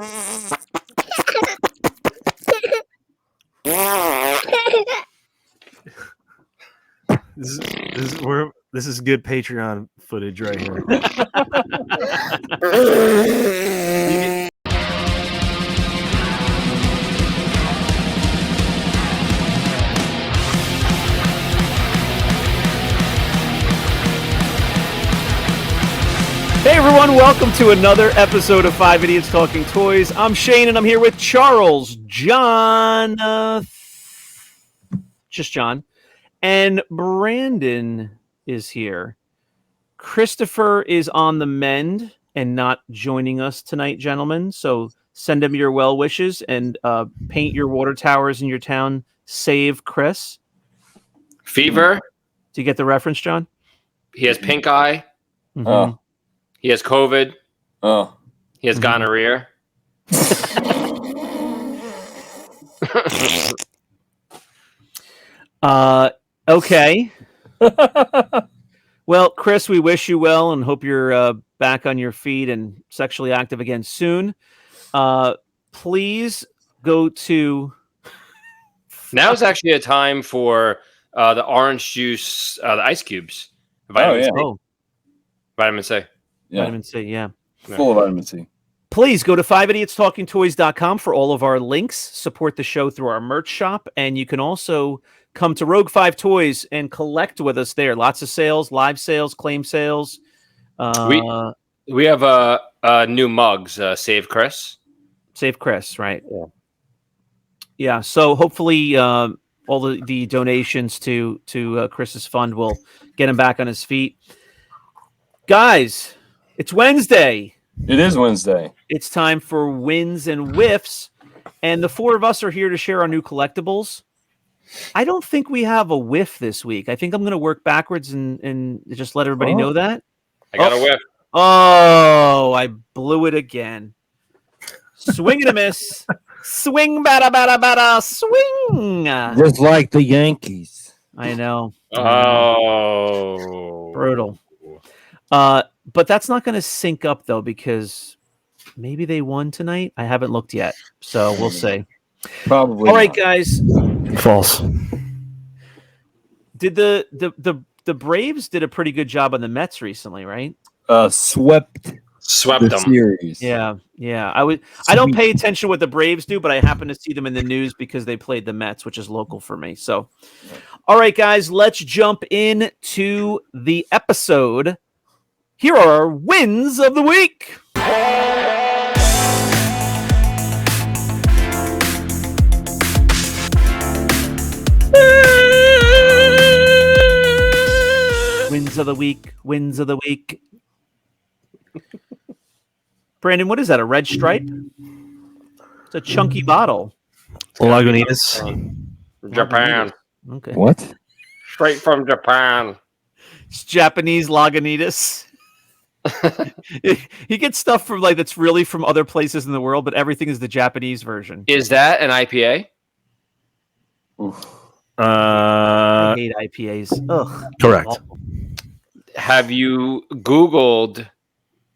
This is good Patreon footage right here. Hey everyone, welcome to another episode of 5 Idiots Talking Toys. I'm Shane and I'm here with Charles, John, just John, and Brandon is here. Christopher is on the mend and not joining us tonight, gentlemen. So send him your well wishes and paint your water towers in your town. Save Chris. Fever. Do you get the reference, John? He has pink eye. Mm-hmm. Oh. He has COVID. Oh. He has gonorrhea. Okay. Well, Chris, we wish you well and hope you're back on your feet and sexually active again soon. Please go to... Now is actually a time for the orange juice, the ice cubes. Vitamin C. Oh. Vitamin C. Yeah. Vitamin C, yeah. Full of vitamin C. Please go to 5idiotstalkingtoys.com for all of our links. Support the show through our merch shop. And you can also come to Rogue 5 Toys and collect with us there. Lots of sales, live sales, claim sales. We have new mugs. Save Chris. Save Chris, right? Yeah. So hopefully all the donations to Chris's fund will get him back on his feet. Guys, it's Wednesday. It is Wednesday. It's time for Wins and Wiffs. And the four of us are here to share our new collectibles. I don't think we have a whiff this week. I think I'm going to work backwards and just let everybody know that. I got a whiff. Oh, I blew it again. Swing and a miss. Swing, bada, bada, bada, swing. Just like the Yankees. I know. Oh. Brutal. But that's not going to sync up, though, because maybe they won tonight. I haven't looked yet, so we'll see. Probably. All right, guys. False. Did the Braves did a pretty good job on the Mets recently, right? Swept Swept the them. series. Yeah. I don't pay attention to what the Braves do, but I happen to see them in the news because they played the Mets, which is local for me. So, all right, guys, let's jump into the episode. Here are our wins of the week. Wins of the week. Wins of the week. Brandon, what is that? A red stripe? It's a chunky bottle. Lagunitas. Japan. Okay. What? Straight from Japan. It's Japanese Lagunitas. He gets stuff from that's really from other places in the world, but everything is the Japanese version. Is that an IPA? I hate IPAs. Ugh. Correct. Awful. Have you Googled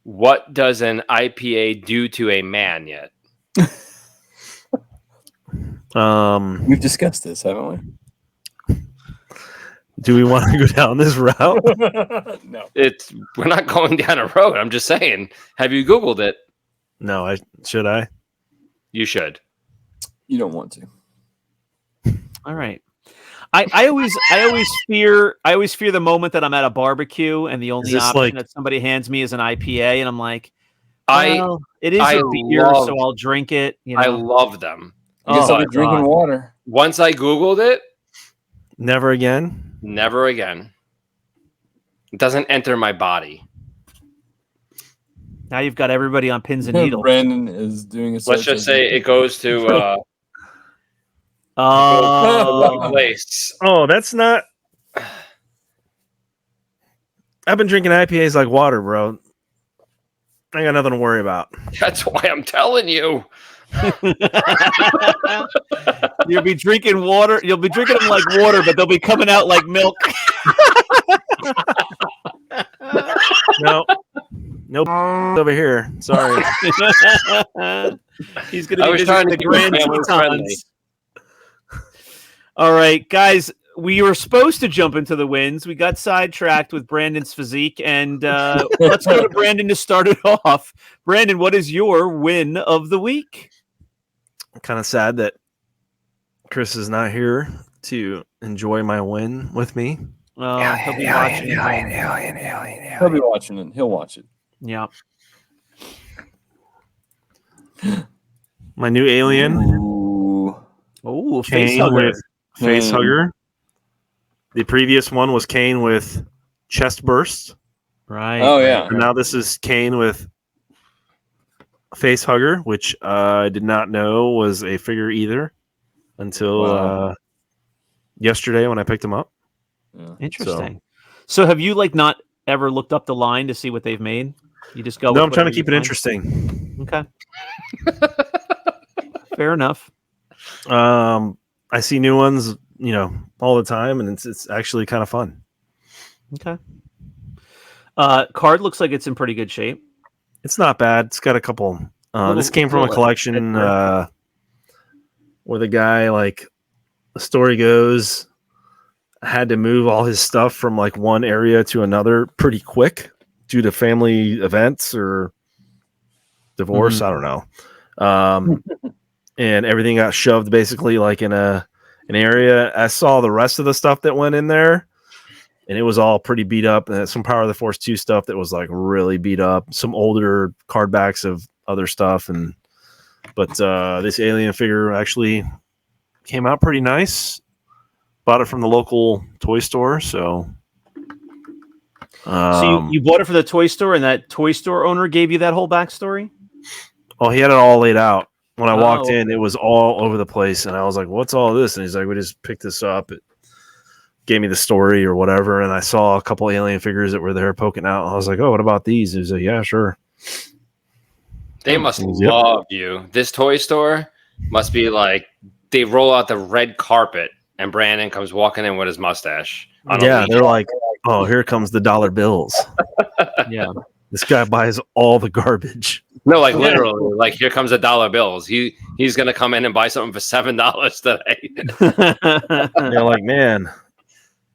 what does an IPA do to a man yet? We've discussed this, haven't we? Do we want to go down this route? No. We're not going down a road. I'm just saying. Have you Googled it? No, should I? You should. You don't want to. All right. I always fear the moment that I'm at a barbecue and the only option that somebody hands me is an IPA, and I'm like, well, it is a beer, so I'll drink it. You know? I love them. I guess I'll be drinking water. Once I Googled it, Never again. never again. It doesn't enter my body. Now you've got everybody on pins and needles. Brandon is doing a Let's just say it goes to the wrong place. Oh, that's not. I've been drinking IPAs like water, bro. I got nothing to worry about. That's why I'm telling you. You'll be drinking water. You'll be drinking them like water, but they'll be coming out like milk. No, nope. Over here. Sorry. He's going to I be was visiting trying to the keep it Grand family friendly. Tetons. All right, guys, we were supposed to jump into the wins. We got sidetracked with Brandon's physique, and let's go to Brandon to start it off. Brandon, what is your win of the week? I'm kind of sad that Chris is not here to enjoy my win with me. He'll be watching at home. He'll be watching it. He'll watch it. Yeah. My new alien, Ooh. Oh, face Kane hugger. with face hugger. The previous one was Kane with chest burst. Right. Oh, yeah. And now this is Kane with face hugger, which I did not know was a figure either until Wow. yesterday when I picked him up. Yeah. Interesting. So have you not ever looked up the line to see what they've made? You just go. No, with I'm trying to whatever keep it you interesting. find? Okay. Fair enough. I see new ones, all the time, and it's actually kind of fun. Okay. Card looks like it's in pretty good shape. It's not bad. It's got a couple. This came from a collection where the guy, the story goes, had to move all his stuff from one area to another pretty quick due to family events or divorce. I don't know. And everything got shoved basically in an area. I saw the rest of the stuff that went in there, and it was all pretty beat up. And some Power of the Force 2 stuff that was really beat up. Some older card backs of other stuff, but this alien figure actually came out pretty nice. Bought it from the local toy store, so. So you bought it for the toy store, and that toy store owner gave you that whole backstory? Oh, he had it all laid out. When I walked in, okay. it was all over the place, and I was like, "What's all this?" And he's like, "We just picked this up." It gave me the story or whatever, and I saw a couple alien figures that were there poking out. I was like, "Oh, what about these?" He was like, "Yeah, sure." They must Yep. love you. This toy store must be they roll out the red carpet and Brandon comes walking in with his mustache. Yeah, they're like, "Oh, here comes the dollar bills." Yeah. This guy buys all the garbage. No, literally, here comes the dollar bills. He's gonna come in and buy something for $7 today. They're like, man.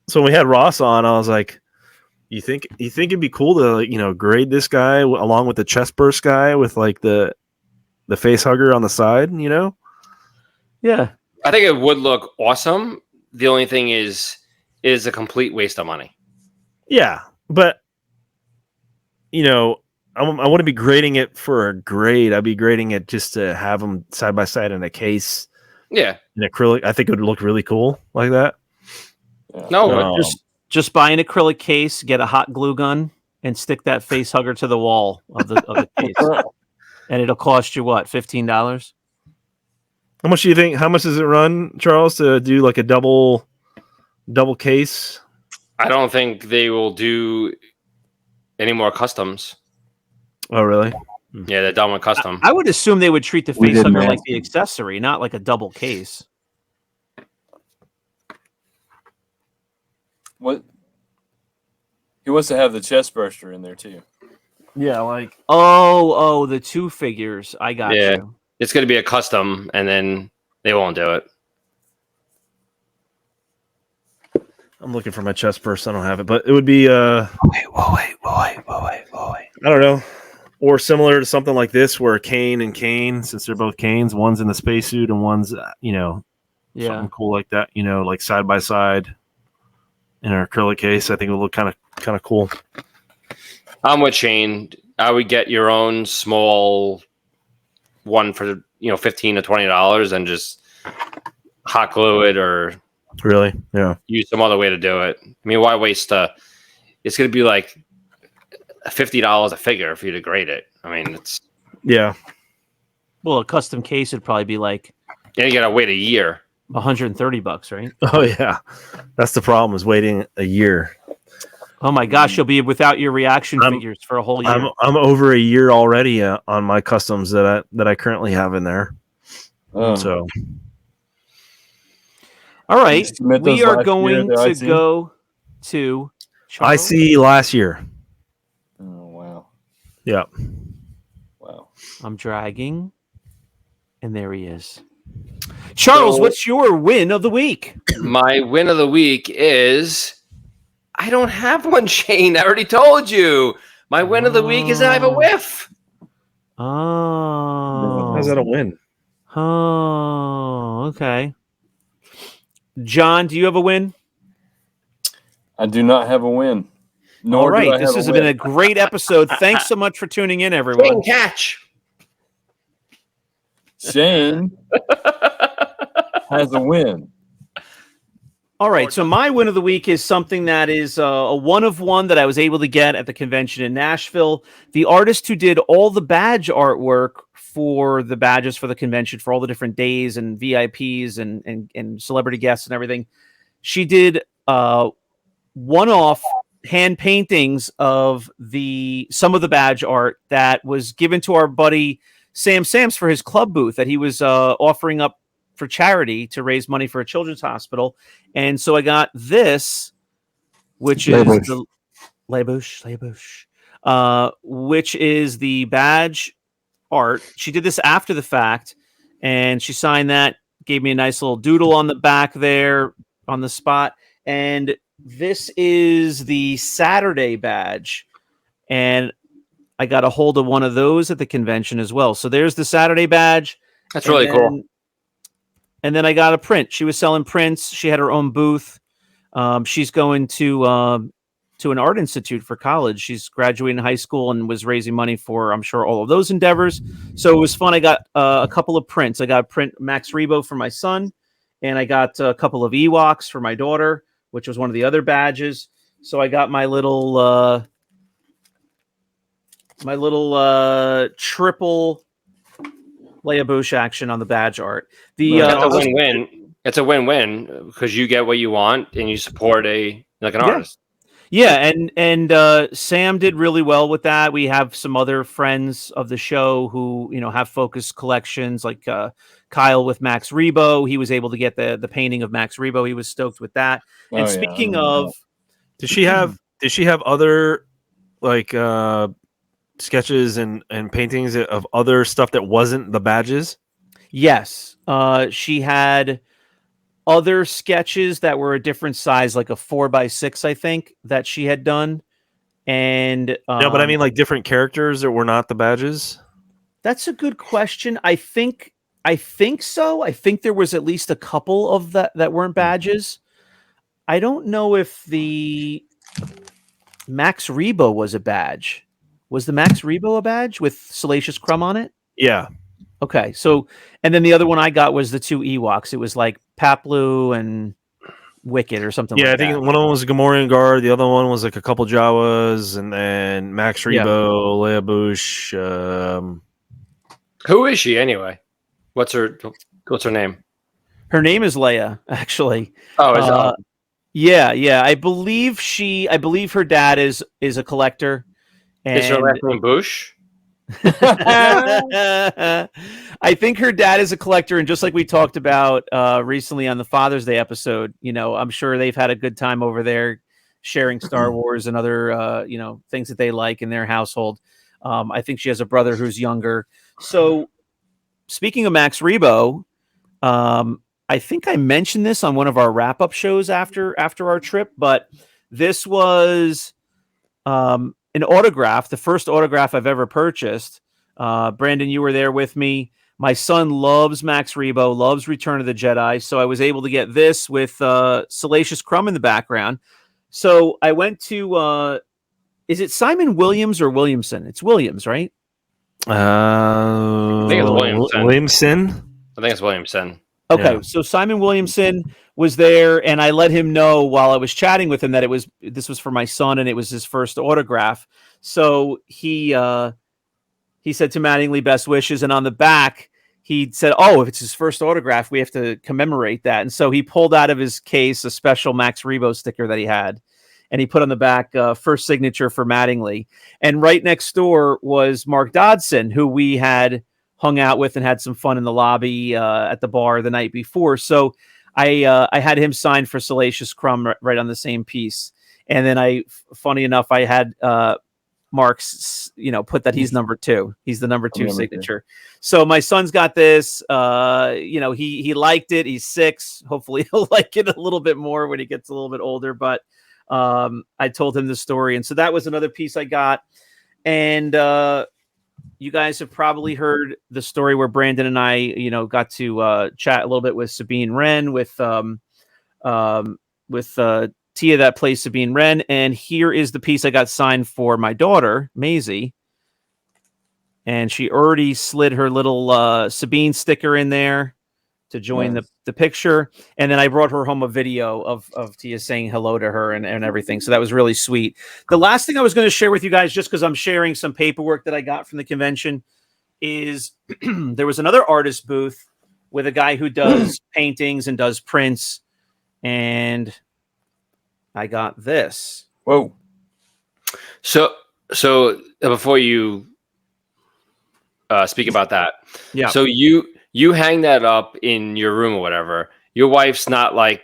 So when we had Ross on, I was like, you think it'd be cool to grade this guy along with the chest burst guy with the face hugger on the side, Yeah. I think it would look awesome. The only thing is a complete waste of money. Yeah, but I wouldn't be grading it for a grade. I'd be grading it just to have them side by side in a case. Yeah, in acrylic. I think it would look really cool like that. Yeah. no, Just buy an acrylic case, get a hot glue gun, and stick that face hugger to the wall of the case, and it'll cost you what, $15? How much do you think? How much does it run, Charles, to do a double case? I don't think they will do any more customs. Oh, really? Yeah, they're done with custom. I would assume they would treat the We face didn't hugger like ask the accessory, not like a double case. What? He wants to have the chest burster in there too. Yeah, Oh, the two figures. I got Yeah. you. It's going to be a custom, and then they won't do it. I'm looking for my chest burst. I don't have it, but it would be Wait. I don't know, or similar to something like this, where Kane and Kane, since they're both Kanes, one's in the spacesuit and one's Yeah. something cool like that. Like side by side in an acrylic case. I think it would look kind of cool. I'm with Shane. I would get your own small one for $15 to $20 and just hot glue it or Really? Yeah. use some other way to do it. I mean, why waste? It's going to be like $50 a figure for you to grade it. I mean, it's Well, a custom case would probably be like you got to wait a year. $130, right? Oh yeah, that's the problem, is waiting a year. Oh my gosh, you'll be without your reaction figures for a whole year. I'm over a year already on my customs that I currently have in there. Oh. So all right, submit we those are last going year, the to IC? go to I Charles. see last year. Oh wow. Yeah. Wow. I'm dragging. And there he is. Charles, So- what's your win of the week? My win of the week is I don't have one, Shane. I already told you. My win of the week is I have a whiff. Oh. How's that a win? Oh, okay. John, do you have a win? I do not have a win. Nor All right. do I This have has a been a win. great episode. Thanks so much for tuning in, everyone. Shane, catch. Shane has a win. All right. So my win of the week is something that is a one of one that I was able to get at the convention in Nashville. The artist who did all the badge artwork for the badges for the convention for all the different days and VIPs and celebrity guests and everything. She did one-off hand paintings of some of the badge art that was given to our buddy Sam Sams for his club booth that he was offering up for charity to raise money for a children's hospital. And so I got this, which is the Labouche, which is the badge art. She did this after the fact, and she signed that, gave me a nice little doodle on the back there on the spot. And this is the Saturday badge, and I got a hold of one of those at the convention as well. So there's the Saturday badge. That's really cool. And then I got a print. She was selling prints. She had her own booth. She's going to an art institute for college. She's graduating high school and was raising money for, I'm sure, all of those endeavors. So it was fun. I got a couple of prints. I got a print Max Rebo for my son, and I got a couple of Ewoks for my daughter, which was one of the other badges. So I got my little triple Leia Bush action on the badge art. That's a win-win. It's a win-win because you get what you want and you support an artist. Yeah, and Sam did really well with that. We have some other friends of the show who have focused collections, like Kyle with Max Rebo. He was able to get the painting of Max Rebo. He was stoked with that. And speaking of, did she have other like sketches and paintings of other stuff that wasn't the badges? Yes, she had other sketches that were a different size, like a 4x6, I think, that she had done. And no, but I mean like different characters that were not the badges. That's a good question. I think so. I think there was at least a couple of that weren't badges. I don't know if the Max Rebo was a badge. Was the Max Rebo a badge with Salacious Crumb on it? Yeah. Okay. So, and then the other one I got was the two Ewoks. It was like Paplu and Wicked or something. Yeah, like I think that. one of them was a Gamorrean guard. The other one was like a couple Jawas, and then Max Rebo, Leia Bush. Who is she anyway? What's her name? Her name is Leia, actually. Oh, is it? Yeah. I believe her dad is a collector. Is her last name Bush? I think her dad is a collector, and just like we talked about recently on the Father's Day episode, I'm sure they've had a good time over there sharing Star Wars and other things that they like in their household. I think she has a brother who's younger. So speaking of Max Rebo, I think I mentioned this on one of our wrap-up shows after our trip, but this was an autograph, the first autograph I've ever purchased. Brandon, you were there with me. My son loves Max Rebo, loves Return of the Jedi, so I was able to get this with Salacious Crumb in the background. So I went to, is it Simon Williams or Williamson? It's Williams, right? I think it's Williamson. Williamson? I think it's Williamson. Okay, Yeah. So Simon Williamson was there, and I let him know while I was chatting with him that this was for my son, and it was his first autograph. So he said to Mattingly, best wishes, and on the back he said, "Oh, if it's his first autograph, we have to commemorate that." And so he pulled out of his case a special Max Rebo sticker that he had, and he put on the back first signature for Mattingly. And right next door was Mark Dodson, who we had hung out with and had some fun in the lobby at the bar the night before. So I had him signed for Salacious Crumb right on the same piece. And then funny enough, I had Mark's, put that he's number 2. He's the number 2 number signature. So my son's got this. He liked it. He's 6. Hopefully he'll like it a little bit more when he gets a little bit older. But I told him the story, and so that was another piece I got. And you guys have probably heard the story where Brandon and I, got to chat a little bit with Sabine Wren, with Tia that plays Sabine Wren. And here is the piece I got signed for my daughter, Maisie. And she already slid her little Sabine sticker in there to join the picture. And then I brought her home a video of Tia saying hello to her and everything. So that was really sweet. The last thing I was going to share with you guys, just because I'm sharing some paperwork that I got from the convention, is there was another artist booth with a guy who does paintings and does prints. And I got this. Whoa. So before you speak about that, yeah. So you hang that up in your room or whatever. Your wife's not like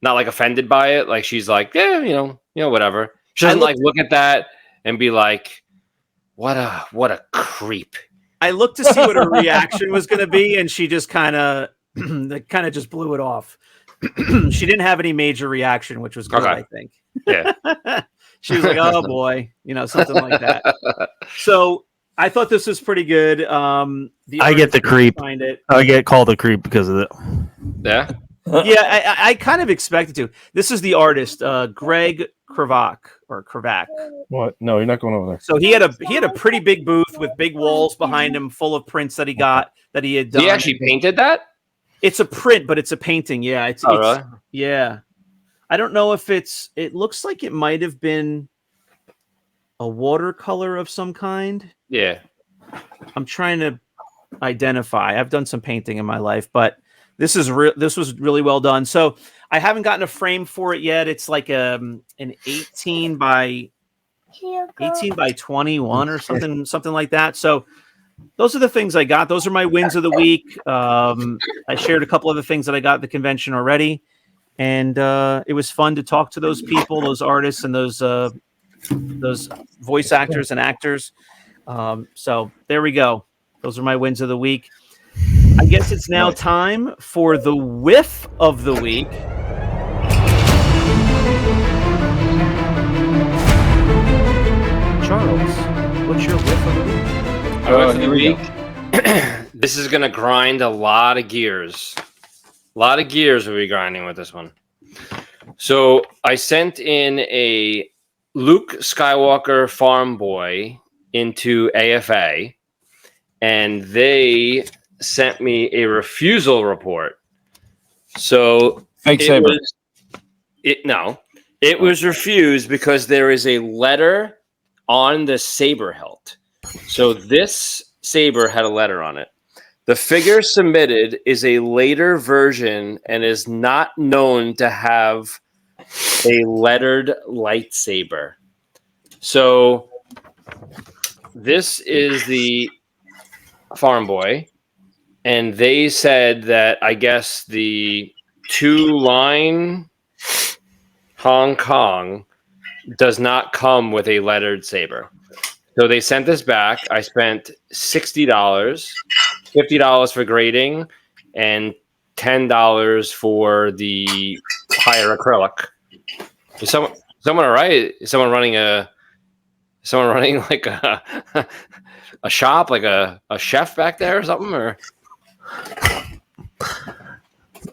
offended by it. Like she's like, yeah, whatever. She doesn't look at that and be like, what a creep. I looked to see what her reaction was going to be, and she just kind of just blew it off. She didn't have any major reaction, which was good, I think. Yeah. She was like, oh boy, something like that. So I thought this was pretty good. I get the creep. I get called a creep because of it. Yeah. Yeah, I kind of expected to. This is the artist, Greg Kravak. What? No, you're not going over there. So he had a pretty big booth with big walls behind him, full of prints that he had done. He actually painted that? It's a print, but it's a painting. Yeah, it's really? Yeah. I don't know if it looks like it might have been a watercolor of some kind. Yeah. I'm trying to identify. I've done some painting in my life, but this was really well done. So I haven't gotten a frame for it yet. It's like an 18 by 21 or something like that. So those are the things I got. Those are my wins of the week. I shared a couple of the things that I got at the convention already. And it was fun to talk to those people, those artists, and those voice actors and actors. So there we go. Those are my wins of the week. I guess it's now time for the whiff of the week. Charles, what's your whiff of the week? My whiff of the week. This is going to grind a lot of gears. A lot of gears will be grinding with this one. So I sent in a Luke Skywalker farm boy into AFA, and they sent me a refusal report. So fake saber. It was refused because there is a letter on the saber hilt. So this saber had a letter on it. The figure submitted is a later version and is not known to have a lettered lightsaber. So this is the farm boy, and they said that I guess the 2-line Hong Kong does not come with a lettered saber. So they sent this back. I spent $60, $50 for grading, and $10 for the higher acrylic. Is someone all right? Is someone running like a shop, like a chef back there or something? Or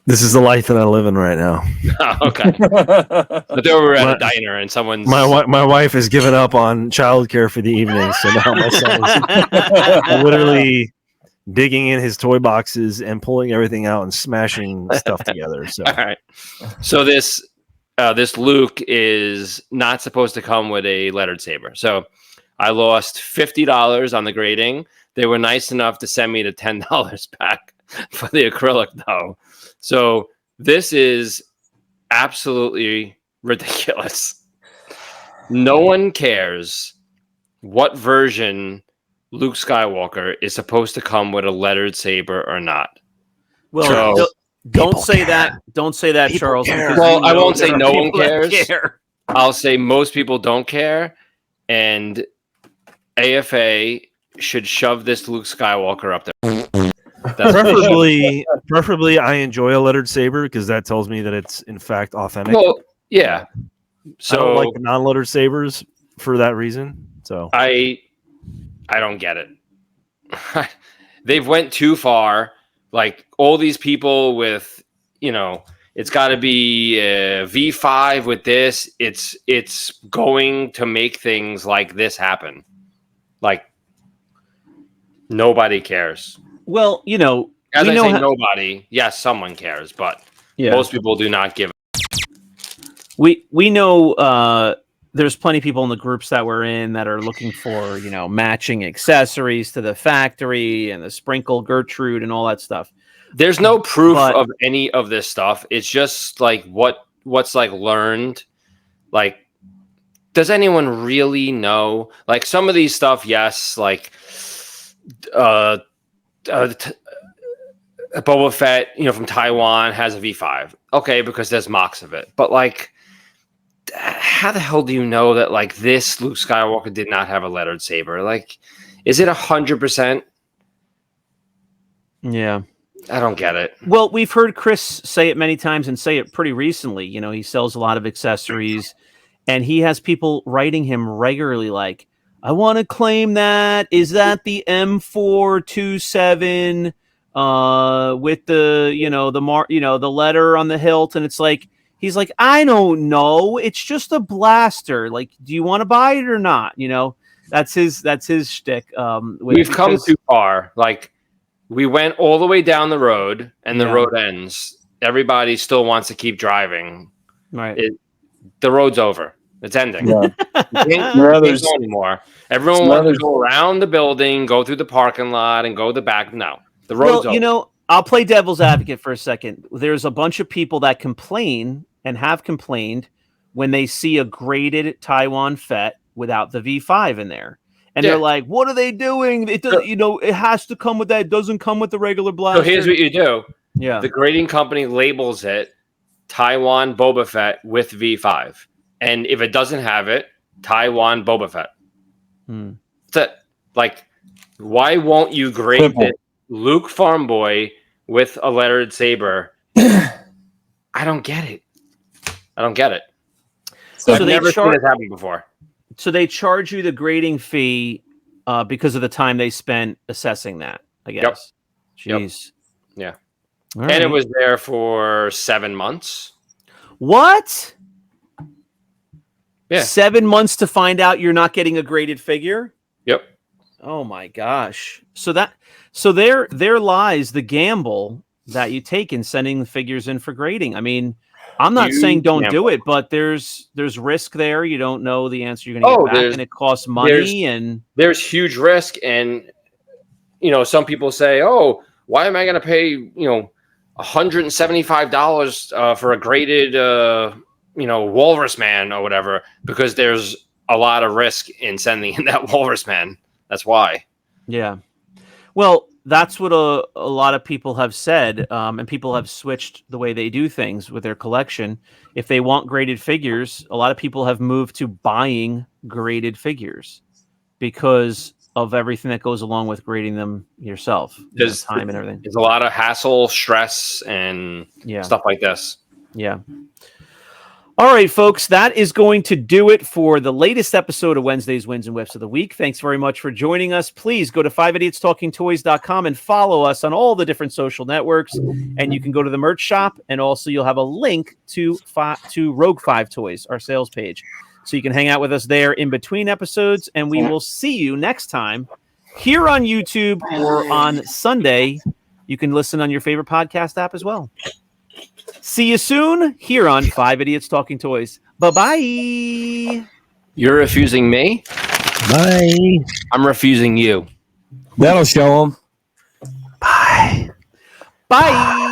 this is the life that I live in right now. Oh, okay. But they were at a diner and someone's my wife has given up on childcare for the evening, so now my son is literally digging in his toy boxes and pulling everything out and smashing stuff together. So all right. So this Luke is not supposed to come with a lettered saber. So I lost $50 on the grading. They were nice enough to send me the $10 back for the acrylic, though. So this is absolutely ridiculous. No one cares what version Luke Skywalker is supposed to come with a lettered saber or not. Well, so, don't say that. Don't say that, People Charles. care. Well, I won't say no one people that cares. care. I'll say most people don't care. And AFA should shove this Luke Skywalker up there. Preferably, I enjoy a lettered saber because that tells me that it's in fact authentic. Well, yeah. So I don't like the non-lettered sabers for that reason. So I don't get it. They've went too far. Like all these people with, it's got to be a V5 with this. It's going to make things like this happen. Like nobody cares. Well, as I say, nobody. Yes, someone cares, but most people do not give. We know there's plenty of people in the groups that we're in that are looking for matching accessories to the factory and the sprinkle Gertrude and all that stuff. There's no proof of any of this stuff. It's just like what's like learned. Like, does anyone really know? Like some of these stuff, yes. Like, Boba Fett, from Taiwan has a V5. Okay, because there's mocks of it. But like, how the hell do you know that like this Luke Skywalker did not have a lettered saber? Like, is it 100%? Yeah. I don't get it. Well, we've heard Chris say it many times and say it pretty recently. He sells a lot of accessories and he has people writing him regularly like, I want to claim that. Is that the M427 with the the letter on the hilt? And it's like, he's like, I don't know. It's just a blaster. Like, do you want to buy it or not? That's his shtick. We've come too far. Like, we went all the way down the road, and the road ends. Everybody still wants to keep driving. Right. The road's over. It's ending. Yeah. You can't go anymore. Everyone wants to go around the building, go through the parking lot, and go the back. No, the road's over. I'll play devil's advocate for a second. There's a bunch of people that complain and have complained when they see a graded Taiwan Fett without the V5 in there. And they're like, what are they doing? It does, it has to come with that. It doesn't come with the regular blaster. So here's what you do. Yeah. The grading company labels it Taiwan Boba Fett with V5. And if it doesn't have it, Taiwan Boba Fett. That's it. Like, why won't you grade it Luke Farm Boy with a lettered saber? I don't get it. So I've never seen it happen before. So they charge you the grading fee because of the time they spent assessing that, I guess. Yep. Jeez. Yep. Yeah. All and right. it was there for 7 months. What? Yeah. 7 months to find out you're not getting a graded figure? Yep. Oh my gosh. So there lies the gamble that you take in sending the figures in for grading. I mean, I'm not saying don't do it, but there's risk there. You don't know the answer you're going to get back, and it costs money. There's huge risk, and some people say, "Oh, why am I going to pay $175 for a graded walrus man or whatever?" Because there's a lot of risk in sending in that walrus man. That's why. Yeah. Well, that's what a lot of people have said, and people have switched the way they do things with their collection. If they want graded figures, a lot of people have moved to buying graded figures because of everything that goes along with grading them yourself. There's time and everything. There's a lot of hassle, stress, and stuff like this. Yeah. All right, folks, that is going to do it for the latest episode of Wednesday's Wins and Wiffs of the Week. Thanks very much for joining us. Please go to 5idiotstalkingtoys.com and follow us on all the different social networks. And you can go to the merch shop, and also you'll have a link to Rogue 5 Toys, our sales page. So you can hang out with us there in between episodes, and we will see you next time here on YouTube or on Sunday. You can listen on your favorite podcast app as well. See you soon here on 5 Idiots Talking Toys. Bye-bye. You're refusing me? Bye. I'm refusing you. That'll show them. Bye. Bye.